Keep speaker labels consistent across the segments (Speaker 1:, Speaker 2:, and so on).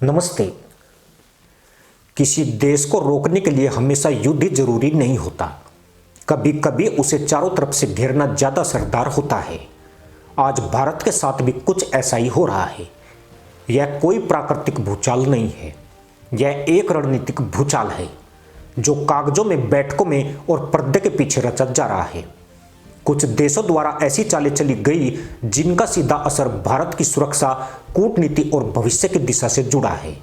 Speaker 1: नमस्ते। किसी देश को रोकने के लिए हमेशा युद्ध ही जरूरी नहीं होता। कभी कभी उसे चारों तरफ से घेरना ज्यादा असरदार होता है। आज भारत के साथ भी कुछ ऐसा ही हो रहा है। यह कोई प्राकृतिक भूचाल नहीं है, यह एक रणनीतिक भूचाल है जो कागजों में, बैठकों में और पर्दे के पीछे रचा जा रहा है। कुछ देशों द्वारा ऐसी चालें चली गई जिनका सीधा असर भारत की सुरक्षा, कूटनीति और भविष्य की दिशा से जुड़ा है।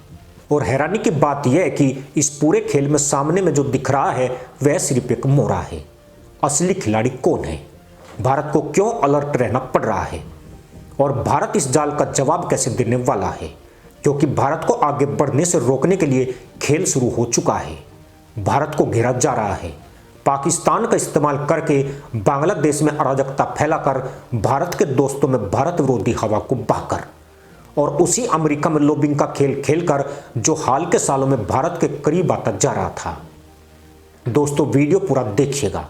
Speaker 1: और हैरानी की बात यह है कि इस पूरे खेल में सामने में जो दिख रहा है वह सिर्फ एक मोहरा है। असली खिलाड़ी कौन है? भारत को क्यों अलर्ट रहना पड़ रहा है? और भारत इस जाल का जवाब कैसे देने वाला है? क्योंकि भारत को आगे बढ़ने से रोकने के लिए खेल शुरू हो चुका है। भारत को घेरा जा रहा है। पाकिस्तान का इस्तेमाल करके बांग्लादेश में अराजकता फैलाकर, भारत के दोस्तों में भारत विरोधी हवा को बहाकर और उसी अमेरिका में लॉबिंग का खेल खेलकर जो हाल के सालों में भारत के करीब आता जा रहा था। दोस्तों, वीडियो पूरा देखिएगा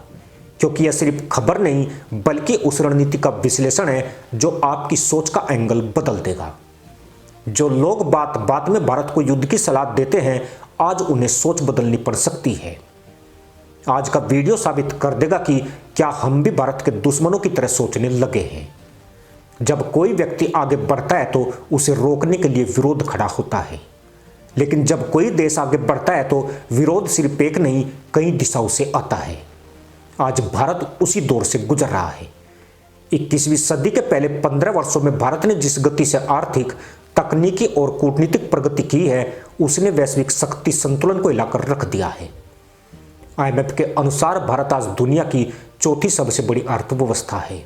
Speaker 1: क्योंकि यह सिर्फ खबर नहीं बल्कि उस रणनीति का विश्लेषण है जो आपकी सोच का एंगल बदल देगा। जो लोग बात बात में भारत को युद्ध की सलाह देते हैं, आज उन्हें सोच बदलनी पड़ सकती है। आज का वीडियो साबित कर देगा कि क्या हम भी भारत के दुश्मनों की तरह सोचने लगे हैं। जब कोई व्यक्ति आगे बढ़ता है तो उसे रोकने के लिए विरोध खड़ा होता है, लेकिन जब कोई देश आगे बढ़ता है तो विरोध सिर्फ एक नहीं, कई दिशाओं से आता है। आज भारत उसी दौर से गुजर रहा है। 21वीं सदी के पहले 15 वर्षों में भारत ने जिस गति से आर्थिक, तकनीकी और कूटनीतिक प्रगति की है, उसने वैश्विक शक्ति संतुलन को हिलाकर रख दिया है। IMF के अनुसार भारत आज दुनिया की चौथी सबसे बड़ी अर्थव्यवस्था है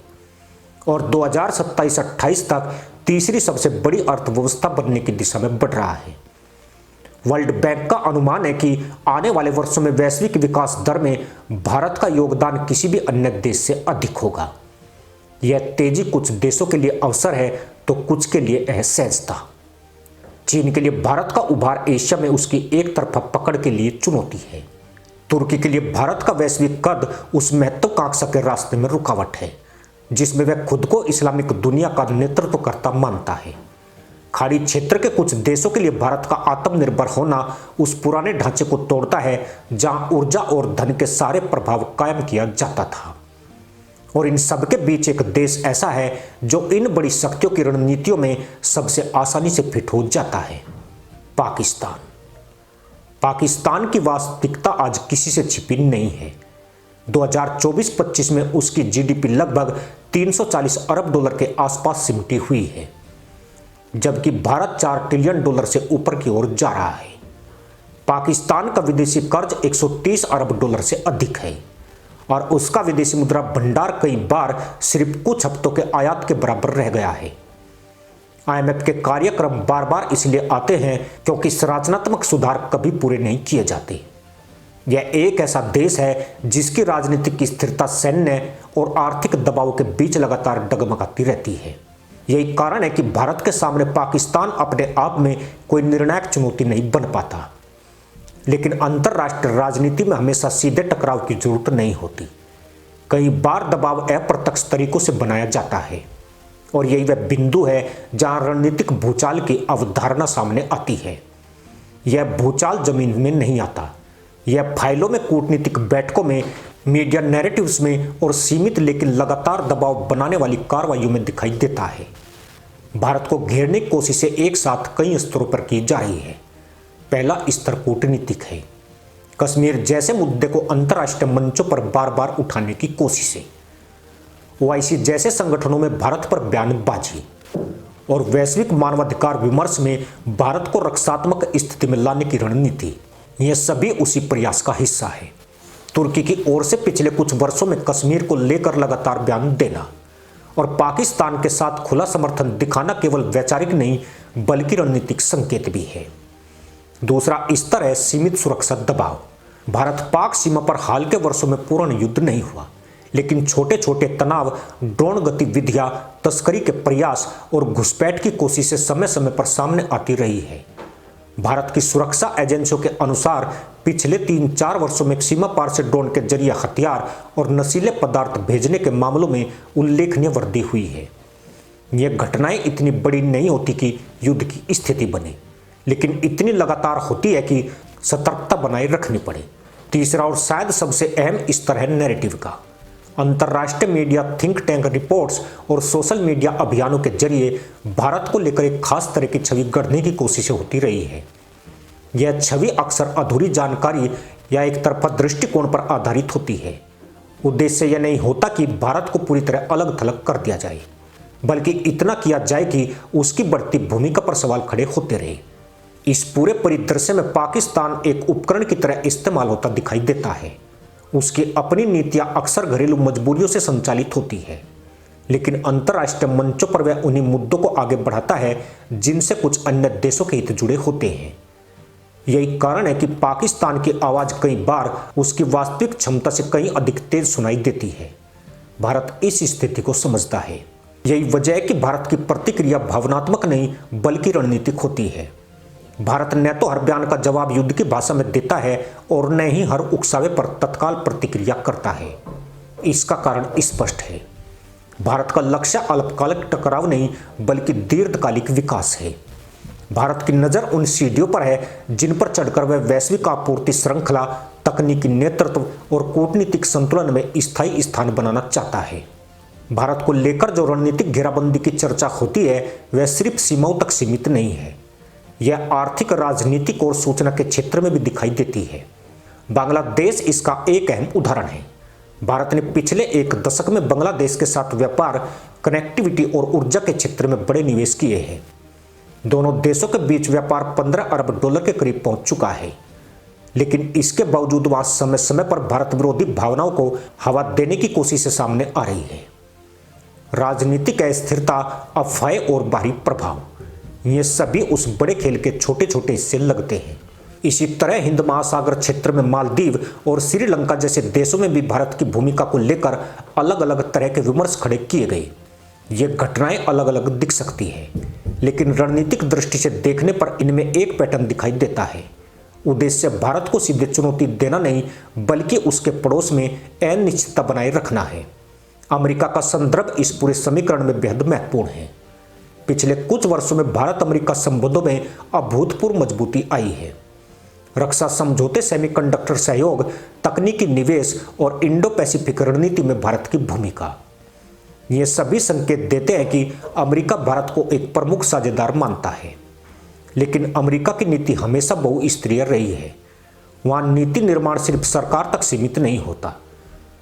Speaker 1: और 2027-28 तक तीसरी सबसे बड़ी अर्थव्यवस्था बनने की दिशा में बढ़ रहा है। वर्ल्ड बैंक का अनुमान है कि आने वाले वर्षों में वैश्विक विकास दर में भारत का योगदान किसी भी अन्य देश से अधिक होगा। यह तेजी कुछ देशों के लिए अवसर है तो कुछ के लिए असहजता। चीन के लिए भारत का उभार एशिया में उसकी एक तरफा पकड़ के लिए चुनौती है। तुर्की के लिए भारत का वैश्विक कद उस महत्वाकांक्षा के रास्ते में रुकावट है जिसमें वह खुद को इस्लामिक दुनिया का नेतृत्व करता मानता है। खाड़ी क्षेत्र के कुछ देशों के लिए भारत का आत्मनिर्भर होना उस पुराने ढांचे को तोड़ता है जहां ऊर्जा और धन के सारे प्रभाव कायम किया जाता था। और इन सब के बीच एक देश ऐसा है जो इन बड़ी शक्तियों की रणनीतियों में सबसे आसानी से फिट हो जाता है, पाकिस्तान। पाकिस्तान की वास्तविकता आज किसी से छिपी नहीं है। 2024-25 में उसकी जीडीपी लगभग 340 अरब डॉलर के आसपास सिमटी हुई है, जबकि भारत 4 ट्रिलियन डॉलर से ऊपर की ओर जा रहा है। पाकिस्तान का विदेशी कर्ज 130 अरब डॉलर से अधिक है और उसका विदेशी मुद्रा भंडार कई बार सिर्फ कुछ हफ्तों के आयात के बराबर रह गया है। IMF के कार्यक्रम बार बार इसलिए आते हैं क्योंकि संरचनात्मक सुधार कभी पूरे नहीं किए जाते। यह एक ऐसा देश है जिसकी राजनीतिक स्थिरता सैन्य और आर्थिक दबाव के बीच लगातार डगमगाती रहती है। यही कारण है कि भारत के सामने पाकिस्तान अपने आप में कोई निर्णायक चुनौती नहीं बन पाता। लेकिन अंतर्राष्ट्रीय राजनीति में हमेशा सीधे टकराव की जरूरत नहीं होती। कई बार दबाव अप्रत्यक्ष तरीकों से बनाया जाता है और यही वह बिंदु है जहां रणनीतिक भूचाल की अवधारणा सामने आती है। यह भूचाल जमीन में नहीं आता, यह फाइलों में, कूटनीतिक बैठकों में, मीडिया नैरेटिव्स में और सीमित लेकिन लगातार दबाव बनाने वाली कार्रवाइयों में दिखाई देता है। भारत को घेरने की कोशिशें एक साथ कई स्तरों पर की जा रही है। पहला स्तर कूटनीतिक है। कश्मीर जैसे मुद्दे को अंतर्राष्ट्रीय मंचों पर बार बार उठाने की कोशिशें, OIC जैसे संगठनों में भारत पर बयानबाजी और वैश्विक मानवाधिकार विमर्श में भारत को रक्षात्मक स्थिति में लाने की रणनीति, यह सभी उसी प्रयास का हिस्सा है। तुर्की की ओर से पिछले कुछ वर्षों में कश्मीर को लेकर लगातार बयान देना और पाकिस्तान के साथ खुला समर्थन दिखाना केवल वैचारिक नहीं बल्कि रणनीतिक संकेत भी है। दूसरा स्तर है सीमित सुरक्षा दबाव। भारत पाक सीमा पर हाल के वर्षों में पूर्ण युद्ध नहीं हुआ, लेकिन छोटे छोटे तनाव, ड्रोन गतिविधियां, तस्करी के प्रयास और घुसपैठ की कोशिशें समय समय पर सामने आती रही है। भारत की सुरक्षा एजेंसियों के अनुसार पिछले 3-4 वर्षों में सीमा पार से ड्रोन के जरिए हथियार और नशीले पदार्थ भेजने के मामलों में उल्लेखनीय वृद्धि हुई है। ये घटनाएं इतनी बड़ी नहीं होती कि युद्ध की स्थिति बने, लेकिन इतनी लगातार होती है कि सतर्कता बनाए रखनी पड़े। तीसरा और शायद सबसे अहम स्तर है नैरेटिव का। अंतर्राष्ट्रीय मीडिया, थिंक टैंक रिपोर्ट्स और सोशल मीडिया अभियानों के जरिए भारत को लेकर एक खास तरह की छवि गढ़ने की कोशिशें होती रही है। यह छवि अक्सर अधूरी जानकारी या एक तरफा दृष्टिकोण पर आधारित होती है। उद्देश्य यह नहीं होता कि भारत को पूरी तरह अलग थलग कर दिया जाए, बल्कि इतना किया जाए कि उसकी बढ़ती भूमिका पर सवाल खड़े होते रहे। इस पूरे परिदृश्य में पाकिस्तान एक उपकरण की तरह इस्तेमाल होता दिखाई देता है। उसकी अपनी नीतियां अक्सर घरेलू मजबूरियों से संचालित होती है, लेकिन अंतर्राष्ट्रीय मंचों पर वह उन्हीं मुद्दों को आगे बढ़ाता है जिनसे कुछ अन्य देशों के हित जुड़े होते हैं। यही कारण है कि पाकिस्तान की आवाज कई बार उसकी वास्तविक क्षमता से कहीं अधिक तेज सुनाई देती है। भारत इस स्थिति को समझता है। यही वजह है कि भारत की प्रतिक्रिया भावनात्मक नहीं बल्कि रणनीतिक होती है। भारत न तो हर बयान का जवाब युद्ध की भाषा में देता है और न ही हर उकसावे पर तत्काल प्रतिक्रिया करता है। इसका कारण स्पष्ट है। भारत का लक्ष्य अल्पकालिक टकराव नहीं बल्कि दीर्घकालिक विकास है। भारत की नज़र उन सीढ़ियों पर है जिन पर चढ़कर वह वैश्विक आपूर्ति श्रृंखला, तकनीकी नेतृत्व और कूटनीतिक संतुलन में स्थायी स्थान बनाना चाहता है। भारत को लेकर जो रणनीतिक घेराबंदी की चर्चा होती है वह सिर्फ सीमाओं तक सीमित नहीं है। यह आर्थिक, राजनीतिक और सूचना के क्षेत्र में भी दिखाई देती है। बांग्लादेश इसका एक अहम उदाहरण है। भारत ने पिछले एक दशक में बांग्लादेश के साथ व्यापार, कनेक्टिविटी और ऊर्जा के क्षेत्र में बड़े निवेश किए हैं। दोनों देशों के बीच व्यापार $15 अरब के करीब पहुंच चुका है, लेकिन इसके बावजूद वहां समय समय पर भारत विरोधी भावनाओं को हवा देने की कोशिशें सामने आ रही है। राजनीतिक अस्थिरता, अफवाहें और बाहरी प्रभाव, ये सभी उस बड़े खेल के छोटे छोटे हिस्से लगते हैं। इसी तरह हिंद महासागर क्षेत्र में मालदीव और श्रीलंका जैसे देशों में भी भारत की भूमिका को लेकर अलग अलग तरह के विमर्श खड़े किए गए। ये घटनाएं अलग अलग दिख सकती है, लेकिन रणनीतिक दृष्टि से देखने पर इनमें एक पैटर्न दिखाई देता है। उद्देश्य भारत को सीधे चुनौती देना नहीं बल्कि उसके पड़ोस में अनिश्चितता बनाए रखना है। अमेरिका का संदर्भ इस पूरे समीकरण में बेहद महत्वपूर्ण है। पिछले कुछ वर्षों में भारत अमेरिका संबंधों में अभूतपूर्व मजबूती आई है। रक्षा समझौते, सेमीकंडक्टर सहयोग, तकनीकी निवेश और इंडो पैसिफिक रणनीति में भारत की भूमिका, ये सभी संकेत देते हैं कि अमेरिका भारत को एक प्रमुख साझेदार मानता है। लेकिन अमेरिका की नीति हमेशा बहुस्तरीय रही है। वहाँ नीति निर्माण सिर्फ सरकार तक सीमित नहीं होता,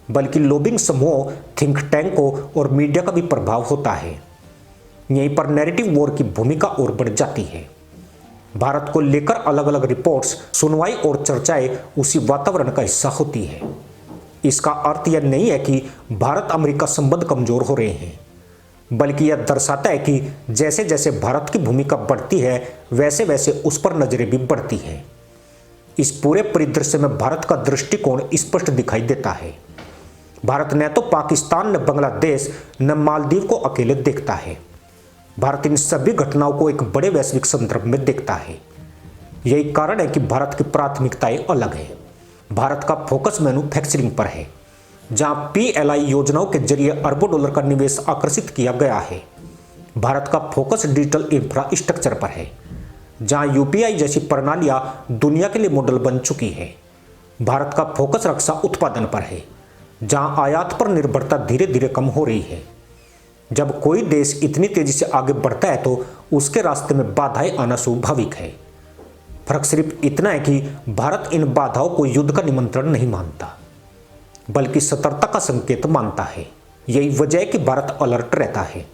Speaker 1: बल्कि लॉबिंग समूहों, थिंक टैंकों और मीडिया का भी प्रभाव होता है। यहीं पर नैरेटिव वॉर की भूमिका और बढ़ जाती है। भारत को लेकर अलग अलग रिपोर्ट्स, सुनवाई और चर्चाएं उसी वातावरण का हिस्सा होती है। इसका अर्थ यह नहीं है कि भारत अमेरिका संबंध कमजोर हो रहे हैं, बल्कि यह दर्शाता है कि जैसे जैसे भारत की भूमिका बढ़ती है वैसे वैसे उस पर नजरें भी बढ़ती हैं। इस पूरे परिदृश्य में भारत का दृष्टिकोण स्पष्ट दिखाई देता है। भारत न तो पाकिस्तान, न बांग्लादेश, न मालदीव को अकेले देखता है। भारत इन सभी घटनाओं को एक बड़े वैश्विक संदर्भ में देखता है। यही कारण है कि भारत की प्राथमिकताएं अलग है। भारत का फोकस मैन्युफैक्चरिंग पर है, जहां PLI योजनाओं के जरिए अरबों डॉलर का निवेश आकर्षित किया गया है। भारत का फोकस डिजिटल इंफ्रास्ट्रक्चर पर है, जहां UPI जैसी प्रणालियां दुनिया के लिए मॉडल बन चुकी है। भारत का फोकस रक्षा उत्पादन पर है, जहां आयात पर निर्भरता धीरे धीरे कम हो रही है। जब कोई देश इतनी तेजी से आगे बढ़ता है तो उसके रास्ते में बाधाएं आना स्वाभाविक है। फर्क सिर्फ इतना है कि भारत इन बाधाओं को युद्ध का निमंत्रण नहीं मानता, बल्कि सतर्कता का संकेत मानता है। यही वजह है कि भारत अलर्ट रहता है,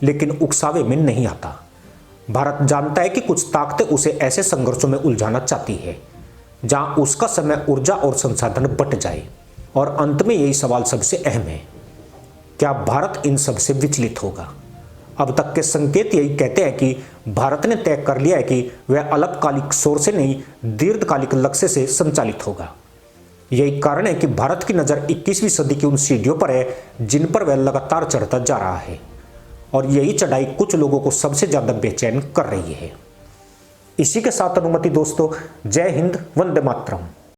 Speaker 1: लेकिन उकसावे में नहीं आता। भारत जानता है कि कुछ ताकतें उसे ऐसे संघर्षों में उलझाना चाहती है जहां उसका समय, ऊर्जा और संसाधन बट जाए। और अंत में यही सवाल सबसे अहम है, क्या भारत इन सब से विचलित होगा? अब तक के संकेत यही कहते हैं कि भारत ने तय कर लिया है कि वह अल्पकालिक शोर से नहीं, दीर्घकालिक लक्ष्य से संचालित होगा। यही कारण है कि भारत की नज़र 21वीं सदी की उन सीढ़ियों पर है जिन पर वह लगातार चढ़ता जा रहा है, और यही चढ़ाई कुछ लोगों को सबसे ज़्यादा बेचैन कर रही है। इसी के साथ अनुमति दोस्तों, जय हिंद, वंदे मातरम।